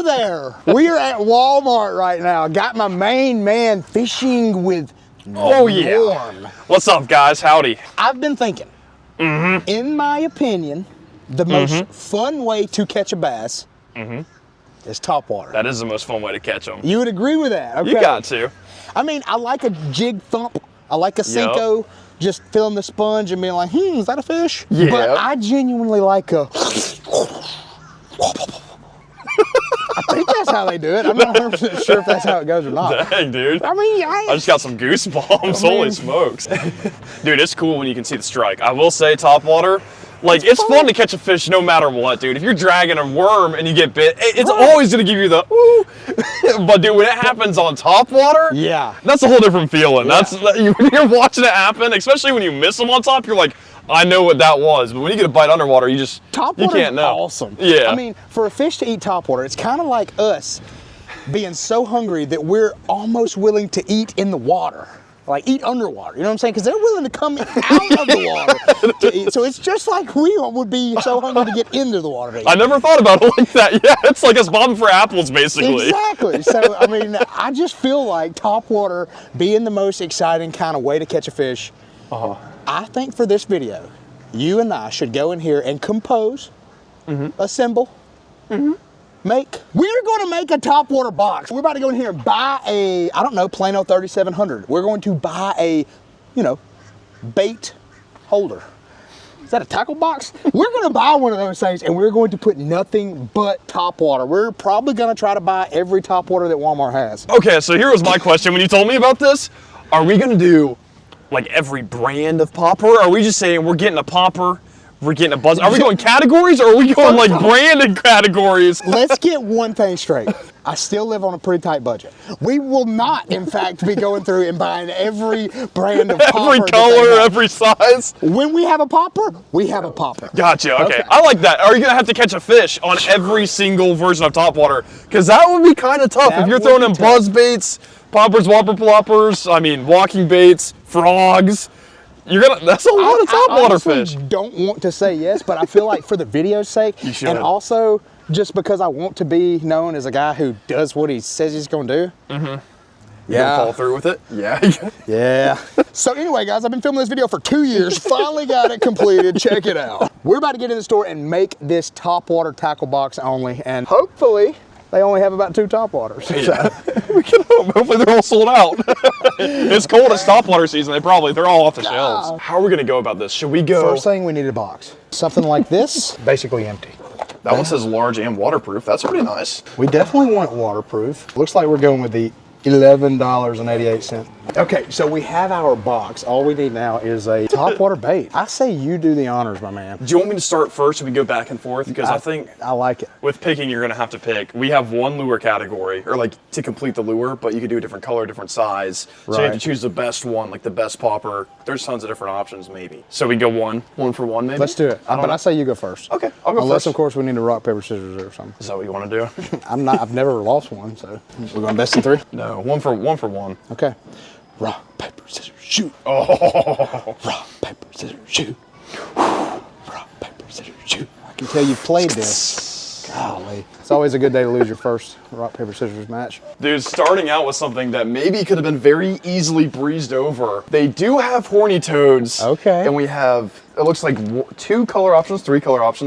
there. We are at Walmart right now. Got my main man fishing with Norm. What's up, guys? Howdy. I've been thinking, in my opinion, the most fun way to catch a bass is topwater. That is the most fun way to catch them. You would agree with that? Okay. You got to. I mean, I like a jig thump. I like a Cinco. Just feeling the sponge and being like, is that a fish? Yeah. But I genuinely like a... I think that's how they do it. I'm not 100% sure if that's how it goes or not. Dang, dude. I mean, I just got some goosebumps. Holy smokes. Dude, it's cool when you can see the strike. I will say, topwater, like, it's fun to catch a fish no matter what, dude. If you're dragging a worm and you get bit, it's always going to give you the ooh. But, dude, when it happens on topwater, that's a whole different feeling. That's when you're watching it happen, especially when you miss them on top, you're like, I know what that was. But when you get a bite underwater, you can't know. Awesome. Yeah. I mean, for a fish to eat topwater, it's kind of like us being so hungry that we're almost willing to eat in the water. Like eat underwater, you know what I'm saying? Because they're willing to come out of the water to eat. So it's just like we would be so hungry to get into the water to eat. I never thought about it like that. Yeah, it's like us bobbing for apples, basically. Exactly. So, I mean, I just feel like topwater being the most exciting kind of way to catch a fish. I think for this video, you and I should go in here and compose, assemble, we're going to make a topwater box. We're about to go in here and buy a, I don't know, Plano 3700. We're going to buy a, bait holder. Is that a tackle box? We're going to buy one of those things and we're going to put nothing but topwater. We're probably going to try to buy every topwater that Walmart has. Okay, so here was my question. When you told me about this, are we going to do like every brand of popper? Or are we just saying we're getting a popper? We're getting a buzz. Are we going categories or are we going like branded categories? Let's get one thing straight. I still live on a pretty tight budget. We will not, in fact, be going through and buying every brand of popper. Every color, every size. When we have a popper, we have a popper. Gotcha, okay. I like that. Are you going to have to catch a fish on every single version of topwater? Because that would be kind of tough. If you're throwing in buzz baits, poppers, whopper ploppers, I mean, walking baits, frogs. That's a lot of topwater fish. I don't want to say yes, but I feel like for the video's sake, you should. And also just because I want to be known as a guy who does what he says he's going to do. You gonna follow through with it? Yeah. So anyway, guys, I've been filming this video for 2 years. Finally got it completed. Check it out. We're about to get in the store and make this topwater tackle box only, and hopefully they only have about 2 topwaters. Yeah. We can hope. Hopefully they're all sold out. It's cold, it's topwater season. They're all off the shelves. How are we gonna go about this? Should we go? First thing, we need a box. Something like this, basically empty. That one says large and waterproof. That's pretty nice. We definitely want it waterproof. Looks like we're going with the $11.88. Okay, so we have our box. All we need now is a topwater bait. I say you do the honors, my man. Do you want me to start first and we go back and forth? Because I think I like it. With picking, you're gonna have to pick. We have one lure category, or like to complete the lure, but you could do a different color, different size. So you have to choose the best one, like the best popper. There's tons of different options, maybe. So we go one for one, maybe? Let's do it. But I say you go first. Okay, I'll go Unless, first. of course, we need to rock, paper, scissors or something. Is that what you want to do? I've never lost one, so we're going best in 3? No, one for one. Okay. Rock, paper, scissors, shoot. Oh. Rock, paper, scissors, shoot. Rock, paper, scissors, shoot. I can tell you've played this. Golly. It's always a good day to lose your first rock, paper, scissors match. Dude, starting out with something that maybe could have been very easily breezed over. They do have horny toads. Okay. And we have, it looks like 3 color options.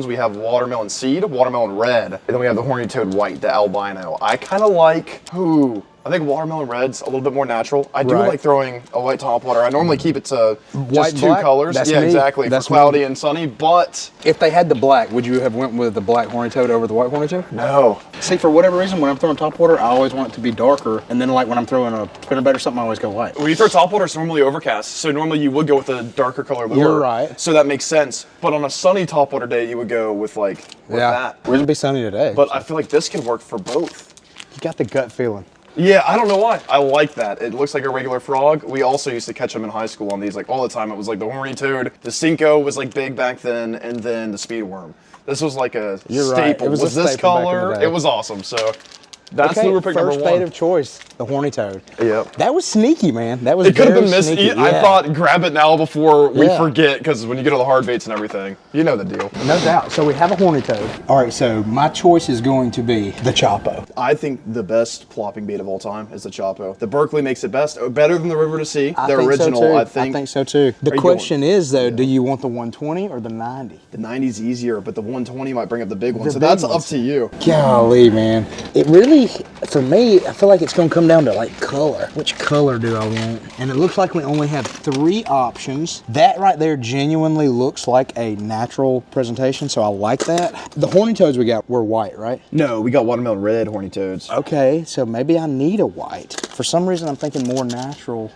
We have watermelon seed, watermelon red, and then we have the horny toad white, the albino. I kind of like, I think watermelon red's a little bit more natural. I do like throwing a white topwater. I normally keep it to just 2 colors. That's yeah, me. exactly. That's for cloudy and sunny, but if they had the black, would you have went with the black horny toad over the white horny toad? no. See, for whatever reason, when I'm throwing topwater, I always want it to be darker, and then like when I'm throwing a spinnerbait or something, I always go white. When you throw topwater, it's normally overcast, so normally you would go with a darker color lure. You're right. So that makes sense. But on a sunny topwater day, you would go with that. We're gonna be sunny today. But I feel like this can work for both. You got the gut feeling. Yeah, I don't know why. I like that. It looks like a regular frog. We also used to catch them in high school on these like all the time. It was like the horny toad, the Cinco was like big back then, and then the speed worm. This was like a staple. Right. It was a this staple back in color. the day. It was awesome. So That's okay, lure pick number first one. bait of choice, the horny toad. Yep. That was sneaky, man. That was It could have very been missed. sneaky. I thought grab it now before we Yeah. forget, because when you get all the hard baits and everything, you know the deal. No doubt. So we have a horny toad. All right, so my choice is going to be the Chopo. I think the best plopping bait of all time is the Chopo. The Berkeley makes it best, better than the River to Sea. I The think original, so too. I think so too. The Are you question is though, do you want the 120 or the 90? the 90's easier, but the 120 might bring up the big one. The So big that's ones. up to you. Golly, man. It really, for me, I feel like it's gonna come down to like color. Which color do I want? And it looks like we only have 3 options. That right there genuinely looks like a natural presentation, so I like that. The horny toads we got were white, right? No, we got watermelon red horny toads. Okay, so maybe I need a white. For some reason, I'm thinking more natural.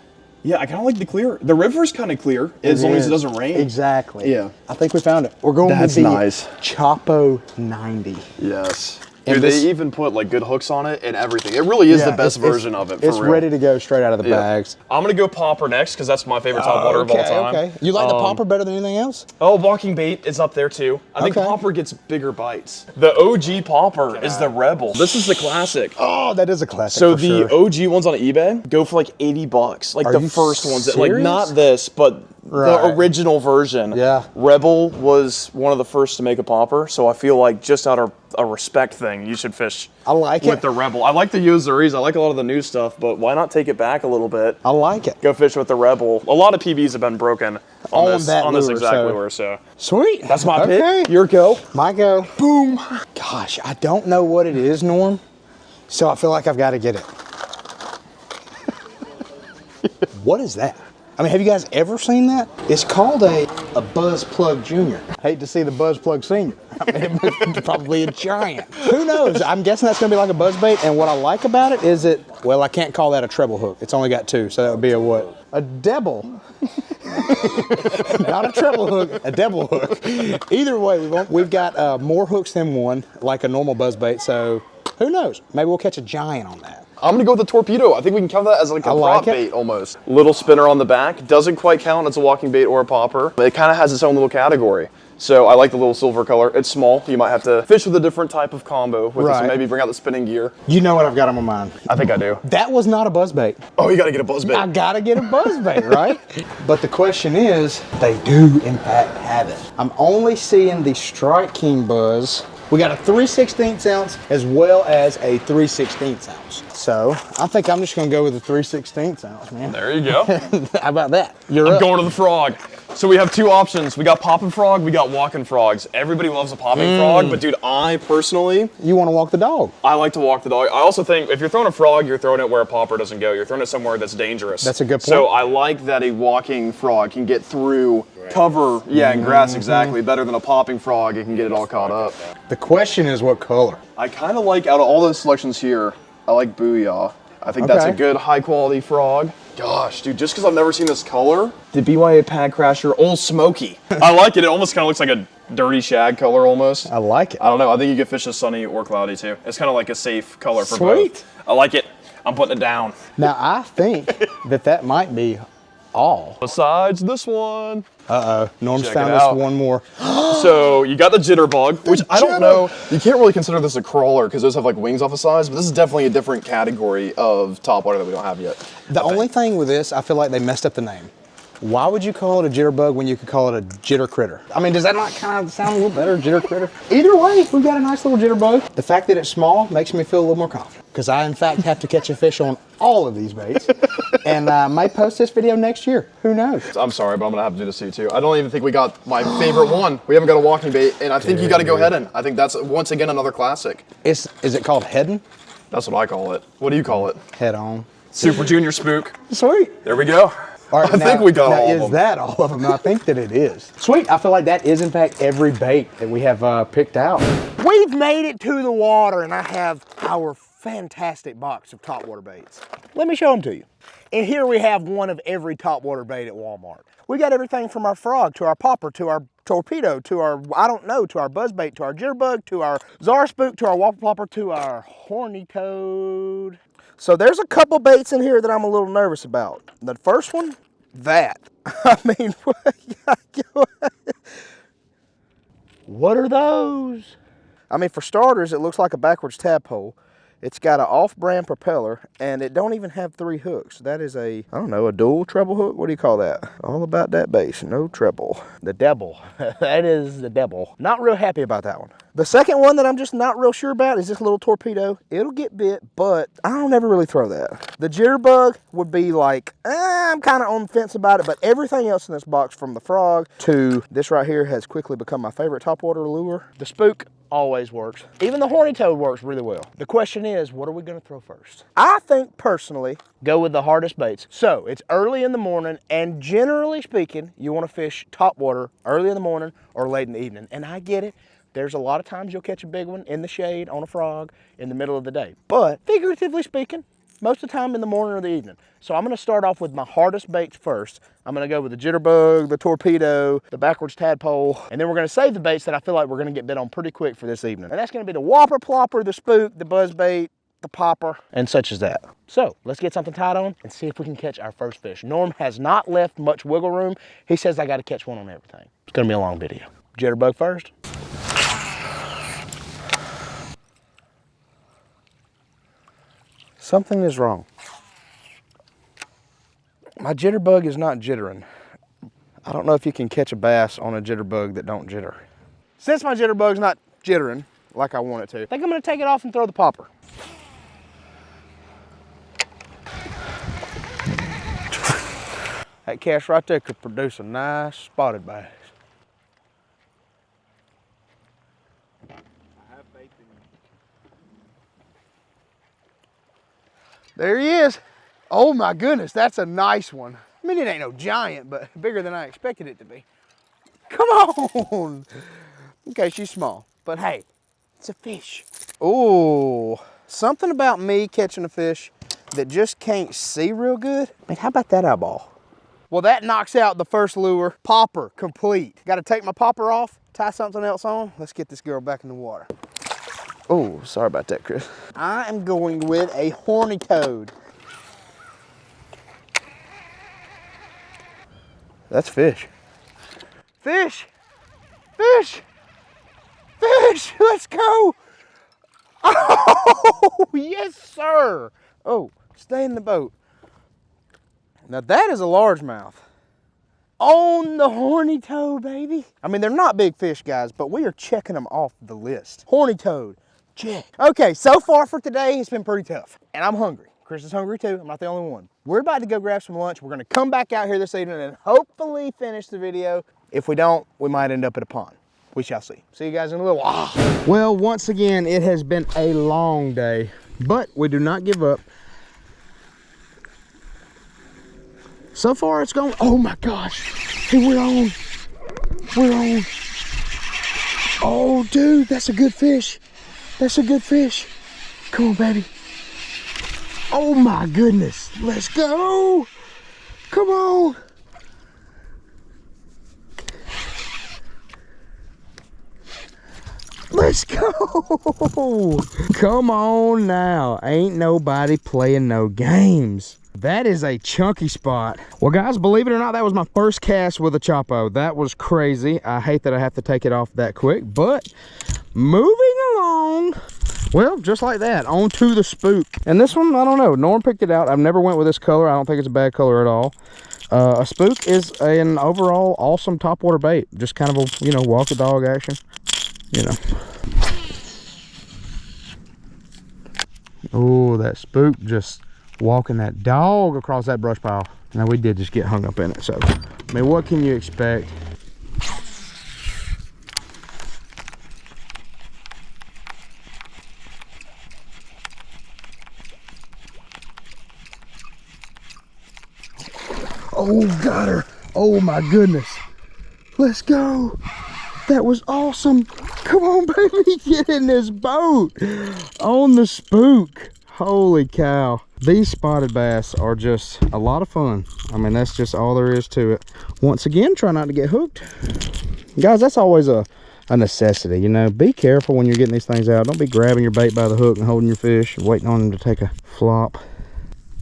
Yeah, I kind of like the clear. The river's kind of clear, as long as it doesn't rain. Exactly. Yeah. I think we found it. We're going That's with the nice. Chopo 90. Yes. And Dude, this- they even put like good hooks on it and everything. It really is the best version of it, for It's real. ready to go straight out of the Yeah. bags. I'm gonna go popper next, because that's my favorite topwater of all time. Okay. You like the popper better than anything else? Oh, walking bait is up there too. I think Okay. popper gets bigger bites. The OG popper is the Rebel. This is the classic. Oh, that is a classic. So for the sure. OG ones on eBay go for like $80. Like Are the you first ones, that, like serious? not this, but Right. the original version. Yeah. Rebel was one of the first to make a popper, so I feel like just out of a respect thing, you should fish I like with it. the Rebel. I like the Yoseries, I like a lot of the new stuff, but why not take it back a little bit? I like it. Go fish with the Rebel. A lot of PBs have been broken on this lure, exact so- lure, so. Sweet. That's my okay. pick. Your go. My go. Boom. Gosh, I don't know what it is, Norm. So I feel like I've got to get it. What is that? I mean, have you guys ever seen that? It's called a Buzz Plug Junior. Hate to see the Buzz Plug Senior. I mean, it's probably a giant. Who knows? I'm guessing that's gonna be like a buzz bait. And what I like about it is well, I can't call that a treble hook. It's only got 2, so that would be a what? A double. Not a treble hook, a double hook. Either way, we've got more hooks than one, like a normal buzz bait. So who knows? Maybe we'll catch a giant on that. I'm gonna go with the torpedo. I think we can count that as like a like prop it. bait almost. Little spinner on the back. Doesn't quite count as a walking bait or a popper. But it kind of has its own little category. So I like the little silver color. It's small. You might have to fish with a different type of combo with this, Right. and maybe bring out the spinning gear. You know what I've got on my mind? I think I do. That was not a buzz bait. Oh, you gotta get a buzz bait. I gotta get a buzz bait, right? But the question is, they do in fact have it. I'm only seeing the Strike King buzz. We got a 3/16 ounce as well as a 3/16 ounce. So I think I'm just gonna go with a 3/16 ounce, man. There you go. How about that? You're I'm up. going to the frog. So we have 2 options. We got popping frog, we got walking frogs. Everybody loves a popping frog, but dude, I personally, You want to walk the dog? I like to walk the dog. I also think if you're throwing a frog, you're throwing it where a popper doesn't go. You're throwing it somewhere that's dangerous. That's a good So point. I like that a walking frog can get through cover, and grass exactly, better than a popping frog. It can get it all caught up. The question is what color? I kind of like, out of all those selections here, I like Booyah. I think that's a Okay. good high quality frog. Gosh, dude, just because I've never seen this color. The BYA Pad Crasher Old Smoky. I like it. It almost kind of looks like a dirty shag color almost. I like it. I don't know. I think you could fish this sunny or cloudy too. It's kind of like a safe color for Sweet. both. I like it. I'm putting it down. Now I think that might be all. Besides this one. Norm's Check found it us out. one more. So you got the jitterbug, which I don't jitter. know. You can't really consider this a crawler because those have like wings off the sides, but this is definitely a different category of topwater that we don't have yet. The only thing with this, I feel like they messed up the name. Why would you call it a jitterbug when you could call it a jitter critter? I mean, does that not kind of sound a little better, jitter critter? Either way, we've got a nice little jitterbug. The fact that it's small makes me feel a little more confident because I, in fact, have to catch a fish on all of these baits. And I might post this video next year. Who knows? I'm sorry, but I'm gonna have to do this to you too. I don't even think we got my favorite one. We haven't got a walking bait, and I think you got to go heading. I think that's once again another classic. Is it called heading? That's what I call it. What do you call it? Head on. Super Junior Spook. Sweet. There we go. All right, I think we got now, all of is them. that all of them? I think that it is. Sweet. I feel like that is, in fact, every bait that we have picked out. We've made it to the water, and I have our fantastic box of topwater baits. Let me show them to you. And here we have one of every topwater bait at Walmart. We got everything from our frog to our popper to our torpedo to our, I don't know, to our buzzbait, to our jitterbug, to our czar spook, to our whopper plopper, to our horny toad. So there's a couple baits in here that I'm a little nervous about. The first one, that. I mean, what are those? I mean, for starters, it looks like a backwards tadpole. It's got an off-brand propeller, and it don't even have 3 hooks. That is a, I don't know, a dual treble hook? What do you call that? All about that bass, no treble. The devil. That is the devil. Not real happy about that one. The second one that I'm just not real sure about is this little torpedo. It'll get bit, but I don't ever really throw that. The jitterbug would be like, I'm kind of on the fence about it, but everything else in this box, from the frog to this right here, has quickly become my favorite topwater lure. The spook always works. Even the horny toad works really well. The question is, what are we gonna throw first? I think personally, go with the hardest baits. So it's early in the morning, and generally speaking, you wanna fish topwater early in the morning or late in the evening. And I get it. There's a lot of times you'll catch a big one in the shade on a frog in the middle of the day. But figuratively speaking, most of the time in the morning or the evening. So I'm gonna start off with my hardest baits first. I'm gonna go with the jitterbug, the torpedo, the backwards tadpole, and then we're gonna save the baits that I feel like we're gonna get bit on pretty quick for this evening. And that's gonna be the whopper plopper, the spook, the buzzbait, the popper, and such as that. So let's get something tied on and see if we can catch our first fish. Norm has not left much wiggle room. He says I gotta catch one on everything. It's gonna be a long video. Jitterbug first. Something is wrong. My jitterbug is not jittering. I don't know if you can catch a bass on a jitterbug that don't jitter. Since my jitterbug's not jittering like I want it to, I think I'm gonna take it off and throw the popper. That cast right there could produce a nice spotted bass. There he is. Oh my goodness, that's a nice one. I mean, it ain't no giant, but bigger than I expected it to be. Come on. Okay, she's small, but hey, it's a fish. Oh, something about me catching a fish that just can't see real good. I mean, how about that eyeball? Well, that knocks out the first lure. Popper, complete. Got to take my popper off, tie something else on. Let's get this girl back in the water. Oh, sorry about that, Chris. I am going with a horny toad. That's fish. Fish! Fish! Fish! Let's go! Oh, yes, sir! Oh, stay in the boat. Now that is a largemouth. On the horny toad, baby. I mean, they're not big fish, guys, but we are checking them off the list. Horny toad. Check. Okay, so far for today, it's been pretty tough. And I'm hungry. Chris is hungry too. I'm not the only one. We're about to go grab some lunch. We're gonna come back out here this evening and hopefully finish the video. If we don't, we might end up at a pond. We shall see. See you guys in a little while. Well, once again, it has been a long day, but we do not give up. So far it's going, oh my gosh. Hey, we're on. We're on. Oh, dude, that's a good fish. That's a good fish. Come on, baby. Oh my goodness. Let's go. Come on. Let's go. Come on now. Ain't nobody playing no games. That is a chunky spot. Well, guys, believe it or not, that was my first cast with a Chopo. That was crazy. I hate that I have to take it off that quick, but moving along. Well, just like that, on to the spook. And this one, I don't know, Norm picked it out. I've never went with this color. I don't think it's a bad color at all. A spook is an overall awesome topwater bait. Just kind of a, you know, walk the dog action, you know. Oh, that spook just walking that dog across that brush pile. Now, we did just get hung up in it, so I mean, what can you expect? Oh, got her. Oh my goodness. Let's go. That was awesome. Come on, baby, get in this boat. On the spook. Holy cow. These spotted bass are just a lot of fun. I mean, that's just all there is to it. Once again, try not to get hooked. Guys, that's always a necessity, you know. Be careful when you're getting these things out. Don't be grabbing your bait by the hook and holding your fish and waiting on them to take a flop.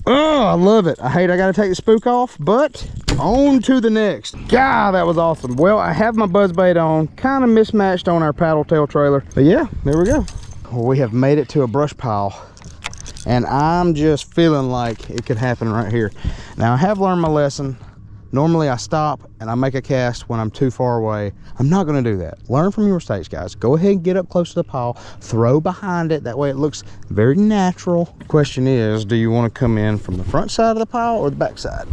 Oh, I love it. I hate I gotta take the spook off, but on to the next. God, that was awesome. Well, I have my buzzbait on, kind of mismatched on our paddle tail trailer, but yeah, there we go. Well, we have made it to a brush pile And I'm just feeling like it could happen right here. Now I have learned my lesson. Normally I stop and I make a cast when I'm too far away. I'm not gonna do that. Learn from your mistakes, guys. Go ahead and get up close to the pile, throw behind it. That way it looks very natural. Question is, do you wanna come in from the front side of the pile or the back side?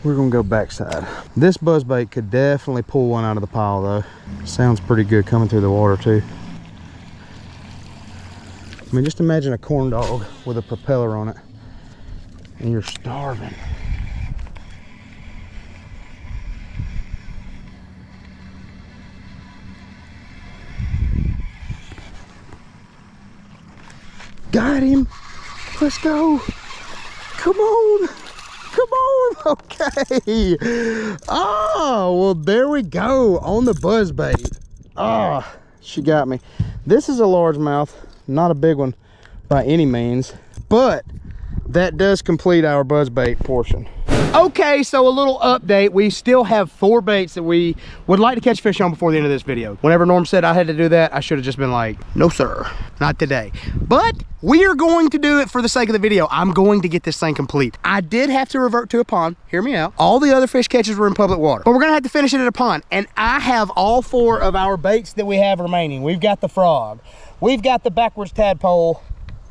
We're gonna go back side. This buzzbait could definitely pull one out of the pile though. Sounds pretty good coming through the water too. I mean, just imagine a corn dog with a propeller on it and you're starving. Got him. Let's go. Come on. Come on. Okay. Oh, well, there we go on the buzzbait. Ah, she got me. This is a largemouth, not a big one by any means, but that does complete our buzzbait portion. Okay, so a little update. We still have 4 baits that we would like to catch fish on before the end of this video. Whenever Norm said I had to do that, I should have just been like, no sir, not today. But we are going to do it for the sake of the video. I'm going to get this thing complete. I did have to revert to a pond, hear me out. All the other fish catches were in public water, but we're gonna have to finish it at a pond. And I have all 4 of our baits that we have remaining. We've got the frog, we've got the backwards tadpole,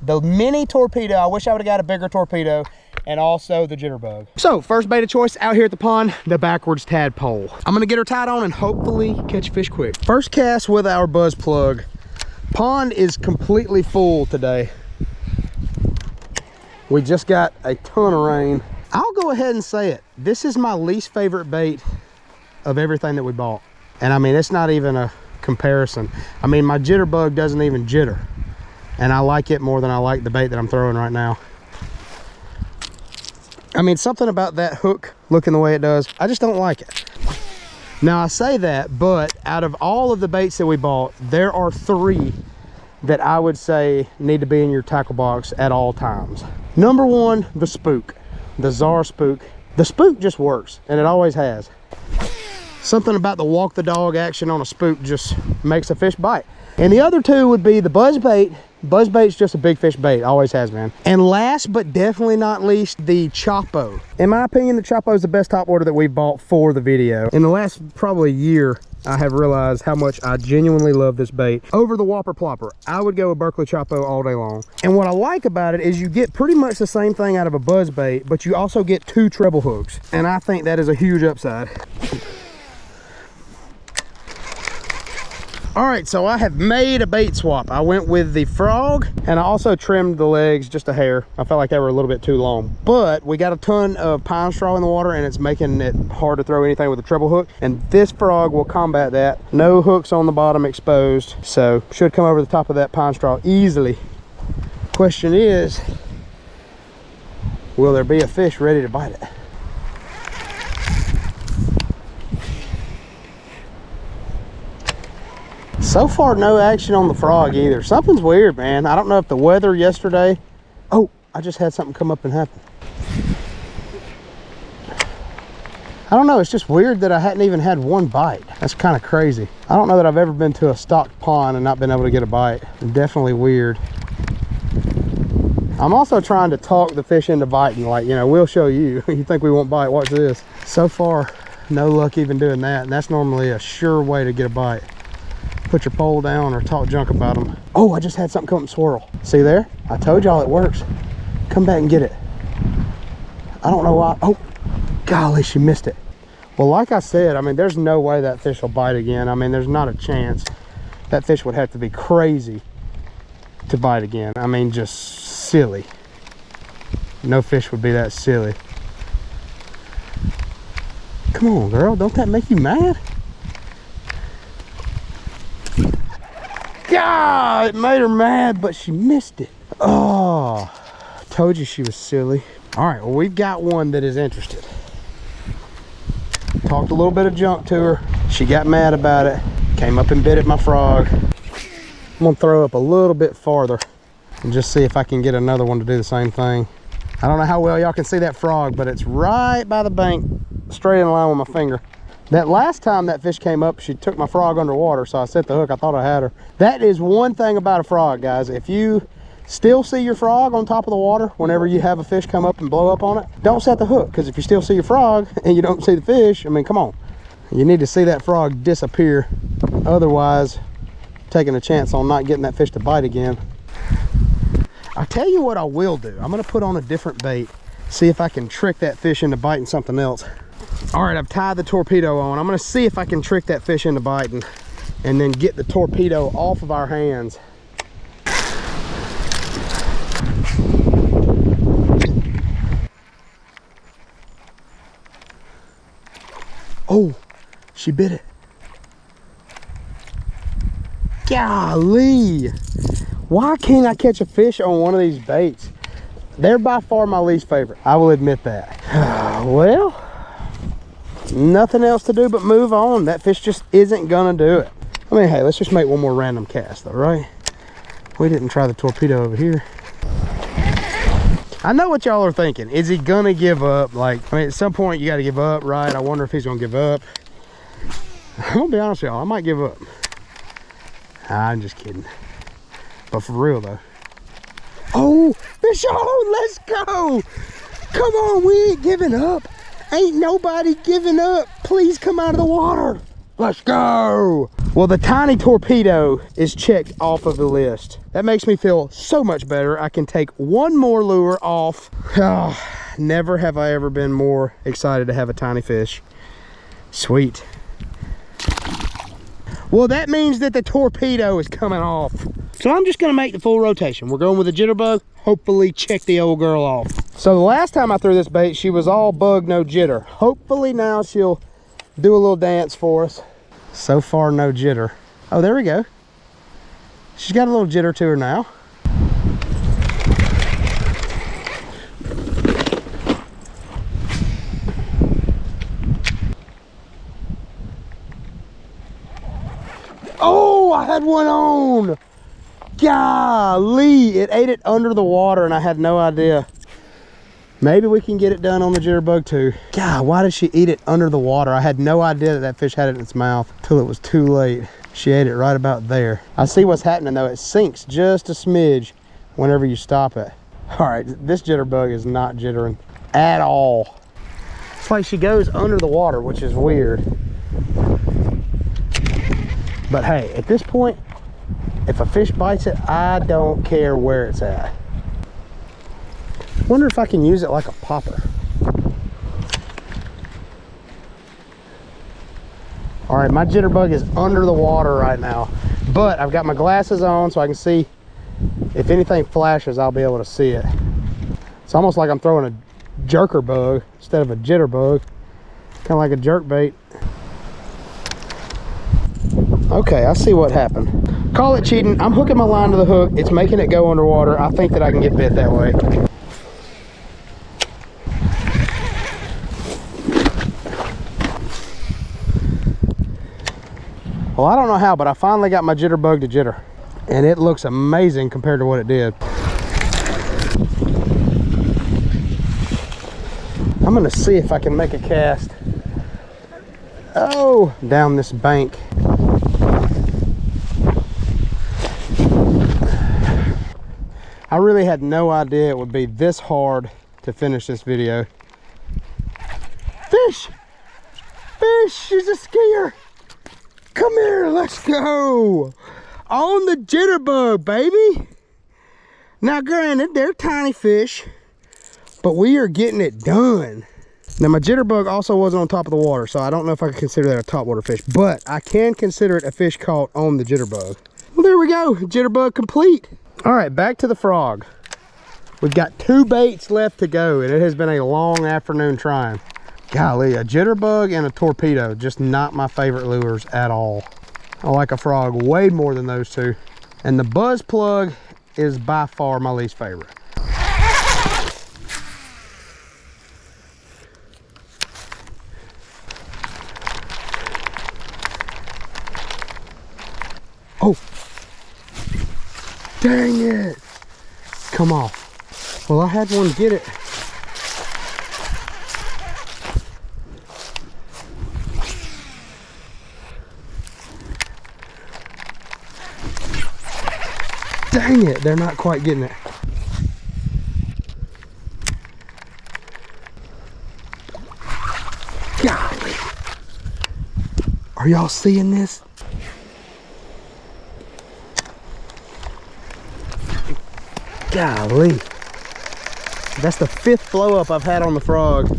the mini torpedo. I wish I would have got a bigger torpedo, and also the jitterbug. So first bait of choice out here at the pond, the backwards tadpole. I'm gonna get her tied on and hopefully catch fish quick. First cast with our buzz plug. Pond is completely full today. We just got a ton of rain. I'll go ahead and say it. This is my least favorite bait of everything that we bought. And I mean, it's not even a comparison. I mean, my jitterbug doesn't even jitter. And I like it more than I like the bait that I'm throwing right now. I mean, something about that hook looking the way it does, I just don't like it. Now I say that, but out of all of the baits that we bought, there are 3 that I would say need to be in your tackle box at all times. Number 1, the spook, the Czar spook. The spook just works, and it always has. Something about the walk the dog action on a spook just makes a fish bite. And the other 2 would be the buzzbait. Buzzbait's just a big fish bait, always has been. And last but definitely not least, the Chopo. In my opinion, the Chopo is the best topwater that we've bought for the video. In the last probably year, I have realized how much I genuinely love this bait. Over the Whopper Plopper, I would go with Berkeley Chopo all day long. And what I like about it is you get pretty much the same thing out of a buzzbait, but you also get 2 treble hooks. And I think that is a huge upside. All right, so I have made a bait swap. I went with the frog, and I also trimmed the legs just a hair. I felt like they were a little bit too long, but we got a ton of pine straw in the water, and it's making it hard to throw anything with a treble hook, and this frog will combat that. No hooks on the bottom exposed, so should come over the top of that pine straw easily. Question is, will there be a fish ready to bite it? So far, no action on the frog either. Something's weird, man. I don't know if the weather yesterday... Oh, I just had something come up and happen. I don't know, it's just weird that I hadn't even had 1 bite. That's kind of crazy. I don't know that I've ever been to a stocked pond and not been able to get a bite. Definitely weird. I'm also trying to talk the fish into biting, like, you know, we'll show you. You think we won't bite, watch this. So far, no luck even doing that, and that's normally a sure way to get a bite. Put your pole down or talk junk about them. Oh, I just had something come up and swirl. See there? I told y'all it works. Come back and get it. I don't know why. Oh, golly, she missed it. Well, like I said, I mean, there's no way that fish will bite again. I mean, there's not a chance. That fish would have to be crazy to bite again. I mean, just silly. No fish would be that silly. Come on, girl. Don't that make you mad? God, it made her mad, but she missed it. Oh, told you she was silly. All right, well, we've got one that is interested. Talked a little bit of junk to her. She got mad about it. Came up and bit at my frog. I'm gonna throw up a little bit farther and just see if I can get another one to do the same thing. I don't know how well y'all can see that frog, but it's right by the bank, straight in line with my finger. That last time that fish came up, she took my frog underwater, so I set the hook. I thought I had her. That is one thing about a frog, guys. If you Still see your frog on top of the water whenever you have a fish come up and blow up on it. Don't set the hook, because if you still see your frog and you don't see the fish, I mean, come on. You need to see that frog disappear. Otherwise, taking a chance on not getting that fish to bite again. I'll tell you what I will do. I'm gonna put on a different bait, see if I can trick that fish into biting something else. All right, I've tied the torpedo on. I'm gonna see if I can trick that fish into biting and then get the torpedo off of our hands. Oh, she bit it. Golly. Why can't I catch a fish on one of these baits? They're by far my least favorite. I will admit that. Well, nothing else to do but move on. That fish just isn't gonna do it. I mean, hey, let's just make one more random cast though, right? We didn't try the torpedo over here. I know what y'all are thinking. Is he gonna give up? Like, I mean, at some point you gotta give up, right? I wonder if he's gonna give up. I'm gonna be honest with y'all, I might give up. I'm just kidding. But for real though. Oh, fish on, let's go. Come on, we ain't giving up. Ain't nobody giving up. Please come out of the water. Let's go. Well, the tiny torpedo is checked off of the list. That makes me feel so much better. I can take one more lure off. Oh, never have I ever been more excited to have a tiny fish. Sweet. Well, that means that the torpedo is coming off. So I'm just gonna make the full rotation. We're going with a jitterbug, hopefully check the old girl off. So the last time I threw this bait, she was all bug, no jitter. Hopefully now she'll do a little dance for us. So far, no jitter. Oh, there we go. She's got a little jitter to her now. Oh, I had one on. Golly, it ate it under the water and I had no idea. Maybe we can get it done on the jitterbug too. God, why did she eat it under the water? I had no idea that that fish had it in its mouth till it was too late. She ate it right about there. I see what's happening though. It sinks just a smidge whenever you stop it. All right, this jitterbug is not jittering at all. It's like she goes under the water, which is weird. But hey, at this point, if a fish bites it, I don't care where it's at. Wonder if I can use it like a popper. All right, my jitterbug is under the water right now, but I've got my glasses on so I can see if anything flashes, I'll be able to see it. It's almost like I'm throwing a jerker bug instead of a jitterbug, kind of like a jerk bait. Okay, I see what happened. Call it cheating. I'm hooking my line to the hook. It's making it go underwater. I think that I can get bit that way. Well, I don't know how, but I finally got my jitterbug to jitter. And it looks amazing compared to what it did. I'm gonna see if I can make a cast. Oh, down this bank. I really had no idea it would be this hard to finish this video. Fish! Fish! She's a skier! Come here, let's go! On the jitterbug, baby! Now granted, they're tiny fish, but we are getting it done. Now my jitterbug also wasn't on top of the water, so I don't know if I can consider that a topwater fish, but I can consider it a fish caught on the jitterbug. Well, there we go, jitterbug complete. All right, back to the frog. We've got 2 baits left to go, and it has been a long afternoon trying. Golly, a jitterbug and a torpedo, just not my favorite lures at all. I like a frog way more than those 2. And the buzz plug is by far my least favorite. Oh, dang it. Come off. Well, I had one get it. Dang Dang it, they're not quite getting it. Golly. Are y'all seeing this? Golly. That's the 5th blow up I've had on the frog.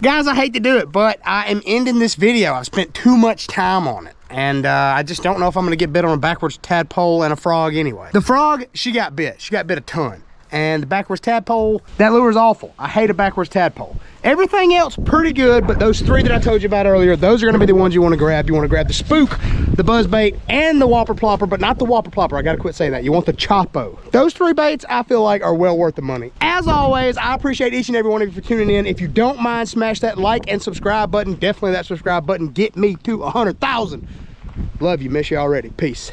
Guys, I hate to do it, but I am ending this video. I've spent too much time on it. And I just don't know if I'm gonna get bit on a backwards tadpole and a frog anyway. The frog, she got bit. She got bit a ton. And the backwards tadpole, that lure is awful. I hate a backwards tadpole. Everything else pretty good, but those 3 that I told you about earlier, those are gonna be the ones you wanna grab. You wanna grab the spook, the buzzbait, and the whopper plopper, but not the whopper plopper. I gotta quit saying that. You want the choppo. Those 3 baits I feel like are well worth the money. As always, I appreciate each and every one of you for tuning in. If you don't mind, smash that like and subscribe button. Definitely that subscribe button. Get me to 100,000. Love you, miss you already. Peace.